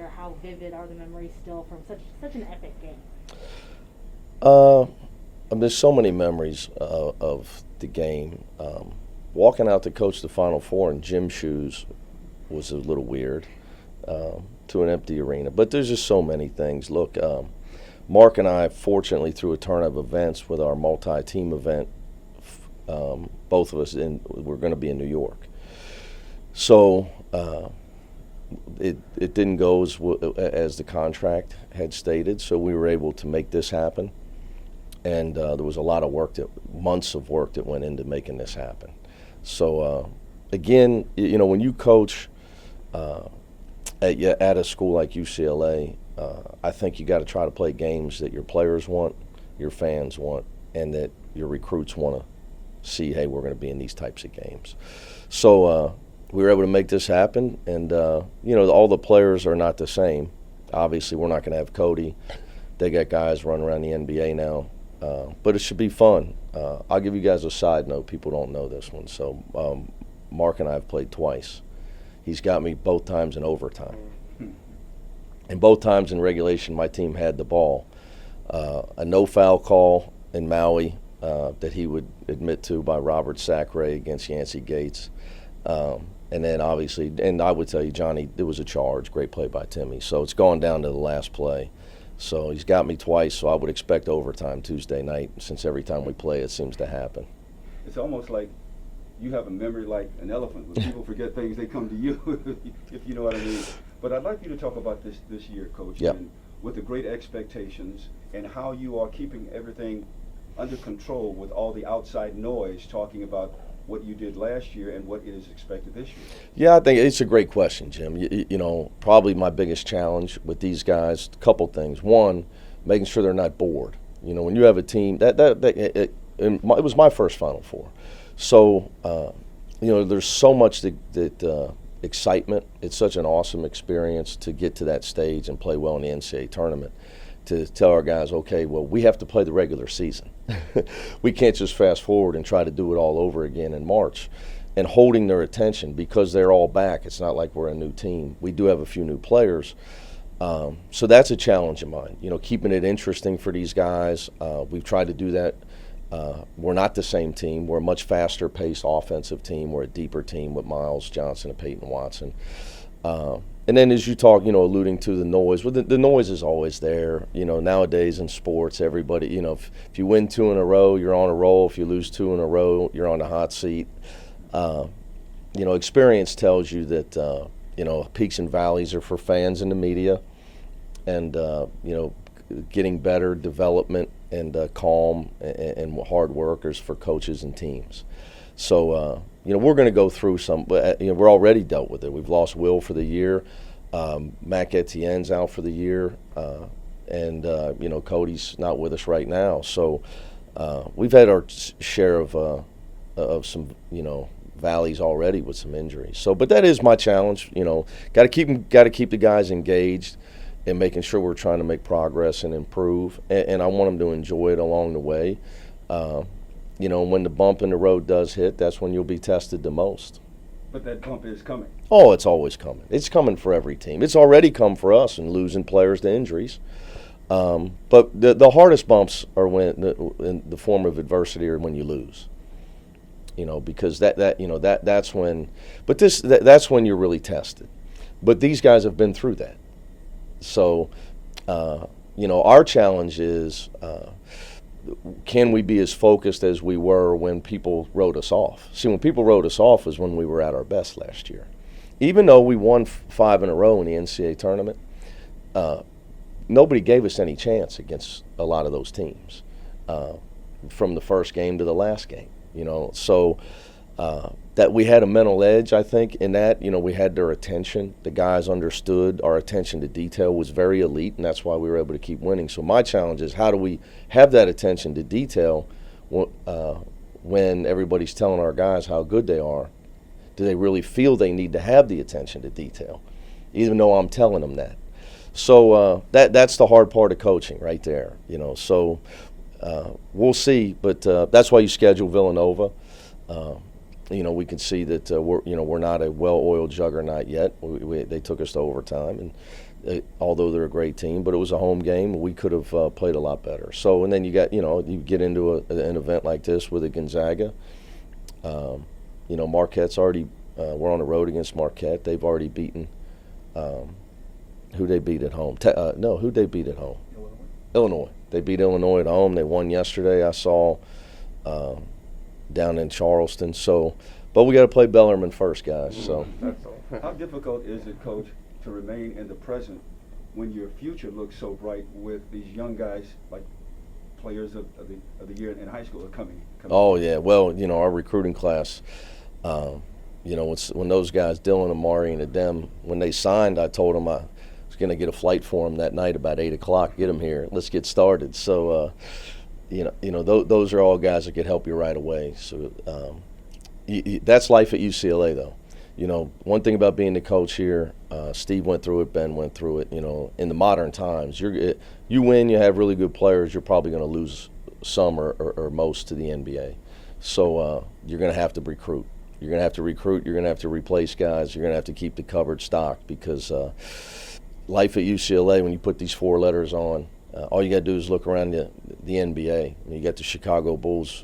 or how vivid are the memories still from such an epic game? There's so many memories of the game. Walking out to coach the Final Four in gym shoes was a little weird to an empty arena. But there's just so many things. Look, Mark and I, fortunately, through a turn of events with our multi-team event, both of us we're going to be in New York. So it didn't go as the contract had stated, so we were able to make this happen. And there was a lot of work, months of work that went into making this happen. So again, when you coach at a school like UCLA, I think you got to try to play games that your players want, your fans want, and that your recruits want to see, hey, we're going to be in these types of games. So we were able to make this happen, and all the players are not the same. Obviously, we're not going to have Cody. They got guys running around the NBA now, but it should be fun. I'll give you guys a side note. People don't know this one. So Mark and I have played twice. He's got me both times in overtime. And both times in regulation, my team had the ball. A no-foul call in Maui that he would admit to by Robert Sacre against Yancey Gates. And then obviously, and I would tell you, Johnny, it was a charge. Great play by Timmy. So it's gone down to the last play. So he's got me twice, so I would expect overtime Tuesday night, since every time we play it seems to happen. It's almost like you have a memory like an elephant. When people forget things, they come to you, if you know what I mean. But I'd like you to talk about this year, Coach, yep. And with the great expectations and how you are keeping everything under control with all the outside noise talking about what you did last year and what is expected this year. Yeah, I think it's a great question, Jim. Probably my biggest challenge with these guys, a couple things. One, making sure they're not bored. When you have a team, it was my first Final Four. So, there's so much that excitement. It's such an awesome experience to get to that stage and play well in the NCAA tournament. To tell our guys, okay, well, we have to play the regular season. We can't just fast forward and try to do it all over again in March. And holding their attention because they're all back. It's not like we're a new team. We do have a few new players. So that's a challenge of mine, keeping it interesting for these guys. We've tried to do that. We're not the same team. We're a much faster-paced offensive team. We're a deeper team with Miles Johnson and Peyton Watson. And then as you talk, alluding to the noise, well, the noise is always there. Nowadays in sports, everybody, if you win 2 in a row, you're on a roll. If you lose 2 in a row, you're on the hot seat. Experience tells you that, peaks and valleys are for fans and the media. And, getting better, development, and calm and hard workers for coaches and teams. So, we're going to go through some, we're already dealt with it. We've lost Will for the year. Mac Etienne's out for the year. And Cody's not with us right now. So we've had our share of some, valleys already with some injuries. So, but that is my challenge. Got to keep the guys engaged and making sure we're trying to make progress and improve. And I want them to enjoy it along the way. When the bump in the road does hit, that's when you'll be tested the most. But that bump is coming. Oh, it's always coming. It's coming for every team. It's already come for us in losing players to injuries. But the hardest bumps are in the form of adversity or when you lose. Because that's when. But that's when you're really tested. But these guys have been through that. So, our challenge is. Can we be as focused as we were when people wrote us off? See, when people wrote us off was when we were at our best last year. Even though we won 5 in a row in the NCAA tournament, nobody gave us any chance against a lot of those teams from the first game to the last game. So that we had a mental edge, I think, in that. We had their attention. The guys understood our attention to detail was very elite, and that's why we were able to keep winning. So my challenge is, how do we have that attention to detail when everybody's telling our guys how good they are? Do they really feel they need to have the attention to detail, even though I'm telling them that? So that's the hard part of coaching right there. We'll see, but that's why you schedule Villanova. we can see that we're not a well-oiled juggernaut yet. They took us to overtime, and although they're a great team, but it was a home game. We could have played a lot better. So, and then you get into an event like this with a Gonzaga. Marquette's already. We're on the road against Marquette. They've already beaten. Who they beat at home? Who'd they beat at home? Illinois. They beat Illinois at home. They won yesterday. I saw. Down in Charleston. So, but we got to play Bellarmine first, guys. So, That's all. How difficult is it, Coach, to remain in the present when your future looks so bright with these young guys, like players of the year in high school, are coming? Oh yeah, well, our recruiting class. When those guys, Dylan, Amari, and Adem, when they signed, I told them I was going to get a flight for them that night about 8 o'clock. Get them here. Let's get started. So. Those are all guys that could help you right away. So that's life at UCLA, though. One thing about being the coach here, Steve went through it, Ben went through it. In the modern times, you win, you have really good players, you're probably going to lose some or most to the NBA. So you're going to have to recruit. You're going to have to recruit. You're going to have to replace guys. You're going to have to keep the cupboard stocked because life at UCLA, when you put these 4 letters on, all you got to do is look around the NBA. You got the Chicago Bulls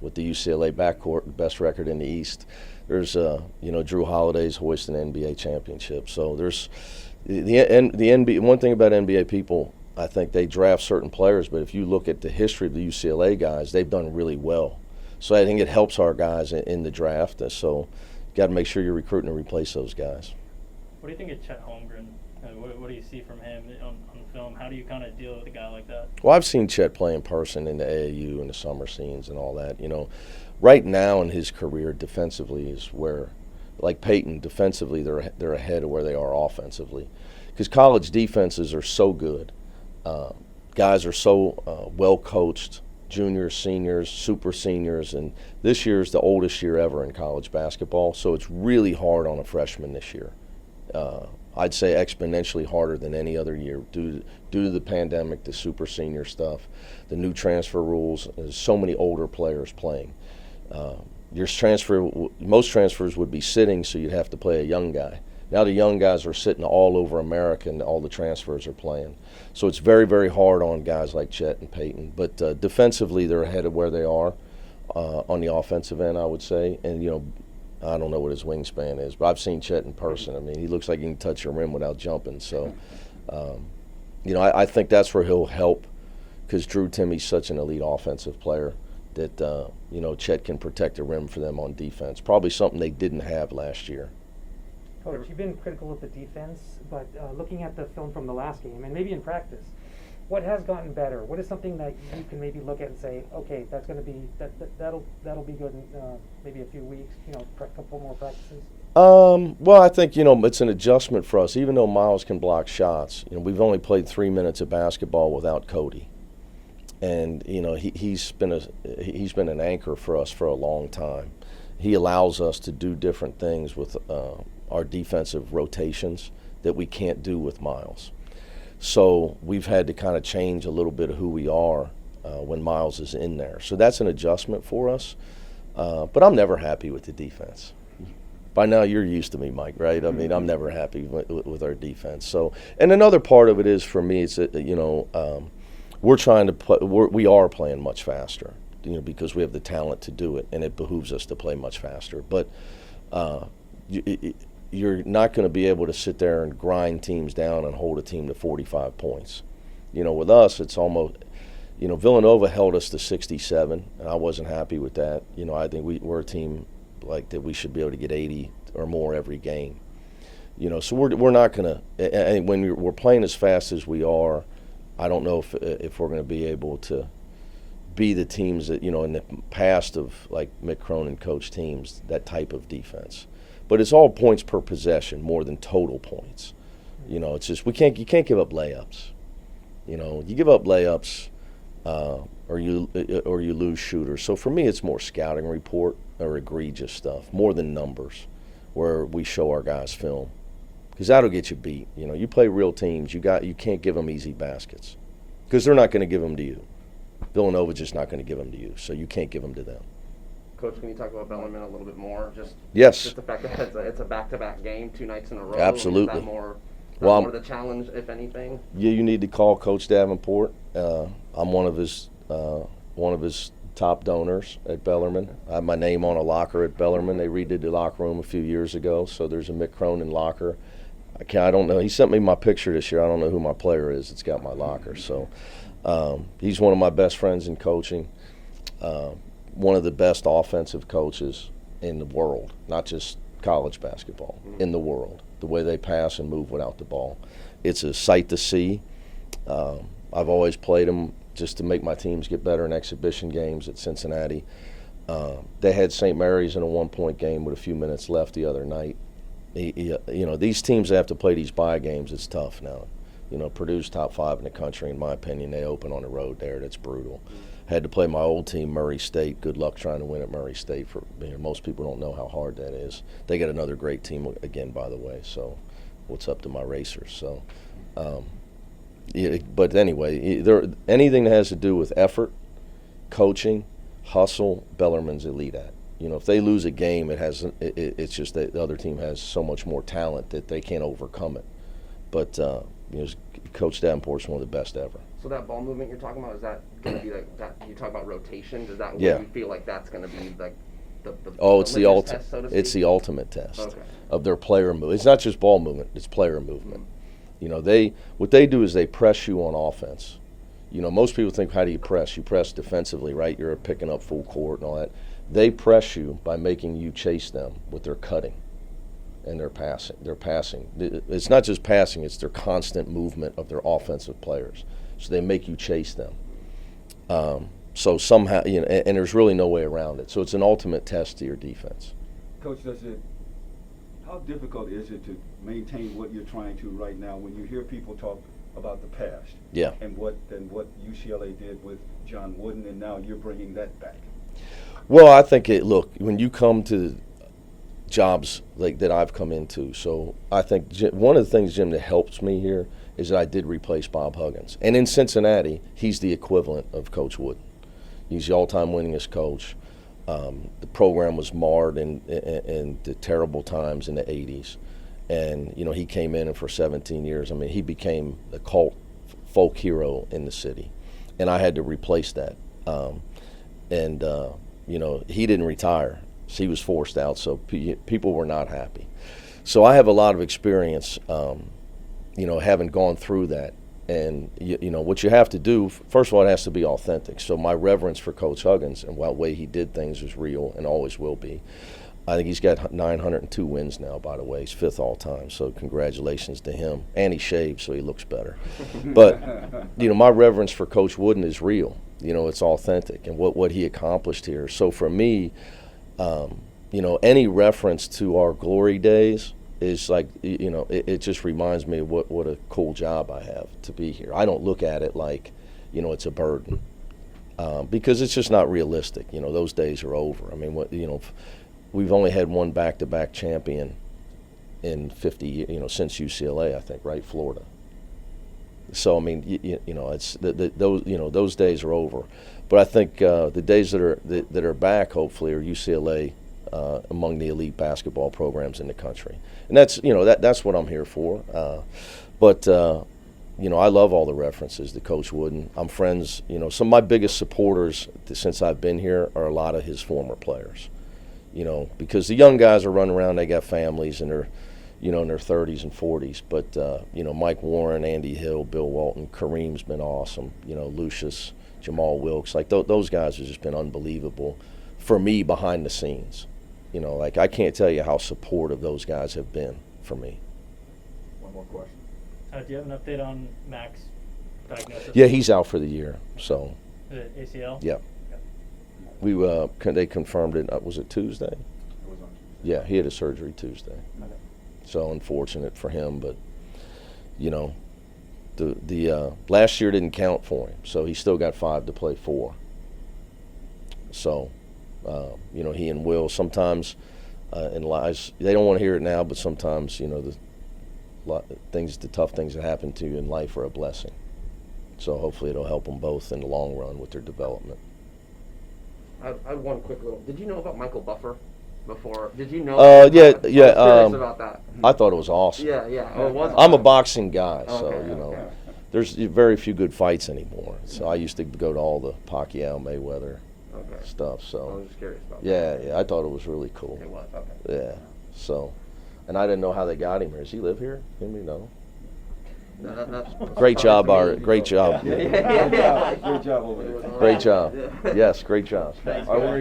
with the UCLA backcourt, the best record in the East. There's, Drew Holiday's hoisting an NBA championship. So there's the NBA. One thing about NBA people, I think they draft certain players, but if you look at the history of the UCLA guys, they've done really well. So I think it helps our guys in the draft. So you got to make sure you're recruiting to replace those guys. What do you think of Chet Holmgren? What do you see from him on film? How do you kind of deal with a guy like that? Well, I've seen Chet play in person in the AAU and the summer scenes and all that. Right now in his career, defensively is where, like Peyton, defensively they're ahead of where they are offensively, because college defenses are so good. Guys are so well coached. Juniors, seniors, super seniors, and this year is the oldest year ever in college basketball. So it's really hard on a freshman this year. I'd say exponentially harder than any other year due to the pandemic, the super senior stuff, the new transfer rules. There's so many older players playing. Most transfers would be sitting, so you'd have to play a young guy. Now the young guys are sitting all over America, and all the transfers are playing. So it's very, very hard on guys like Chet and Peyton. But defensively, they're ahead of where they are on the offensive end, I would say. And, I don't know what his wingspan is, but I've seen Chet in person. I mean, he looks like he can touch a rim without jumping. So, I think that's where he'll help, because Drew Timmy's such an elite offensive player that, Chet can protect the rim for them on defense. Probably something they didn't have last year. Coach, you've been critical of the defense, but looking at the film from the last game, and maybe in practice, what has gotten better? What is something that you can maybe look at and say, okay, that's going to be that'll be good in maybe a few weeks, a couple more practices? Well, I think it's an adjustment for us. Even though Miles can block shots, we've only played 3 minutes of basketball without Cody, and he's been an anchor for us for a long time. He allows us to do different things with our defensive rotations that we can't do with Miles. So we've had to kind of change a little bit of who we are when Miles is in there. So that's an adjustment for us. But I'm never happy with the defense. By now you're used to me, Mike, right? I mean, I'm never happy with our defense. So, and another part of it is, for me, it's that, we're trying to play. We are playing much faster, because we have the talent to do it, and it behooves us to play much faster. But you're not going to be able to sit there and grind teams down and hold a team to 45 points. With us, it's almost, Villanova held us to 67, and I wasn't happy with that. I think we're a team like that we should be able to get 80 or more every game. So we're not going to, and when we're playing as fast as we are, I don't know if we're going to be able to be the teams that, in the past of, like, Mick Cronin coached teams, that type of defense. But it's all points per possession more than total points. It's just you can't give up layups. You give up layups or you lose shooters. So for me, it's more scouting report or egregious stuff, more than numbers, where we show our guys film, because that'll get you beat. You play real teams, you can't give them easy baskets, because they're not going to give them to you. Villanova's just not going to give them to you, so you can't give them to them. Coach, can you talk about Bellarmine a little bit more? Yes. Just the fact that it's a back-to-back game, 2 nights in a row. Absolutely. Is that more the challenge, if anything? Yeah, you need to call Coach Davenport. I'm one of his top donors at Bellarmine. I have my name on a locker at Bellarmine. They redid the locker room a few years ago, so there's a Mick Cronin locker. I don't know. He sent me my picture this year. I don't know who my player is. It's got my locker. So he's one of my best friends in coaching. One of the best offensive coaches in the world, not just college basketball, in the world. The way they pass and move without the ball. It's a sight to see. I've always played him just to make my teams get better in exhibition games at Cincinnati. They had St. Mary's in a 1-point game with a few minutes left the other night. These teams that have to play these bye games, it's tough now. Purdue's top 5 in the country, in my opinion. They open on the road there. That's brutal. Had to play my old team, Murray State. Good luck trying to win at Murray State. Most people don't know how hard that is. They got another great team again, by the way. So, what's up to my Racers? So, but anyway, anything that has to do with effort, coaching, hustle, Bellarmine's elite at. If they lose a game, it's just that the other team has so much more talent that they can't overcome it. But Coach Davenport's one of the best ever. So that ball movement you're talking about, is that going to be like that? You talk about rotation. Does that you feel like that's going to be like the it's the ultimate test, so to it's speak? the ultimate test Okay. of their player movement. It's not just ball movement; it's player movement. What they do is they press you on offense. Most people think, how do you press? You press defensively, right? You're picking up full court and all that. They press you by making you chase them with their cutting and their passing. It's not just passing; it's their constant movement of their offensive players. So they make you chase them. So somehow, and there's really no way around it. So it's an ultimate test to your defense. Coach, how difficult is it to maintain what you're trying to right now when you hear people talk about the past? Yeah. And what UCLA did with John Wooden, and now you're bringing that back. Well, I think look, when you come to jobs like that I've come into, so I think one of the things, Jim, that helps me here is that I did replace Bob Huggins. And in Cincinnati, he's the equivalent of Coach Wooden. He's the all-time winningest coach. The program was marred in the terrible times in the 80s. And, he came in and for 17 years, he became a cult folk hero in the city. And I had to replace that. He didn't retire. So he was forced out, so people were not happy. So I have a lot of experience, having gone through that. And, what you have to do, first of all, it has to be authentic. So my reverence for Coach Huggins and what way he did things is real and always will be. I think he's got 902 wins now, by the way. He's 5th all time, so congratulations to him. And he shaved, so he looks better. But, my reverence for Coach Wooden is real. It's authentic and what he accomplished here. So for me, any reference to our glory days is like, it just reminds me of what a cool job I have to be here. I don't look at it like, it's a burden, because it's just not realistic. Those days are over. We've only had one back-to-back champion in 50 years, since UCLA, I think, right? Florida. So it's those days are over. But I think the days that are back, hopefully, are UCLA. Among the elite basketball programs in the country, and that's that's what I'm here for. But I love all the references to Coach Wooden. I'm friends. Some of my biggest supporters since I've been here are a lot of his former players. Because the young guys are running around, they got families and they're in their 30s and 40s. But Mike Warren, Andy Hill, Bill Walton, Kareem's been awesome. Lucius, Jamal Wilkes, like those guys have just been unbelievable for me behind the scenes. I can't tell you how supportive those guys have been for me. One more question. Do you have an update on Mac's diagnosis? Yeah, he's out for the year. So. Is it ACL? Yeah. Okay. They confirmed it. Was it Tuesday? It was on Tuesday. Yeah, he had a surgery Tuesday. Okay. So unfortunate for him, but the last year didn't count for him, so he still got 5 to play 4. So. He and Will sometimes in lives, they don't want to hear it now, but sometimes, the tough things that happen to you in life are a blessing. So hopefully it'll help them both in the long run with their development. I have one quick little. Did you know about Michael Buffer before? Did you know? Yeah, yeah. I was curious about that. I thought it was awesome. Yeah. Oh, it was. I'm a boxing guy, so Okay, you know, okay. there's very few good fights anymore. So I used to go to all the Pacquiao, Mayweather Okay. stuff. I So was just curious about yeah, I thought it was really cool. that. It was. Okay. Yeah. So, and I didn't know how they got him here. Does he live here? Can we know? No, that's Great job, fine for Art. me. Great job. Great job over there. Great job. Yeah. Yes, great job. Thanks, All right, guys. we're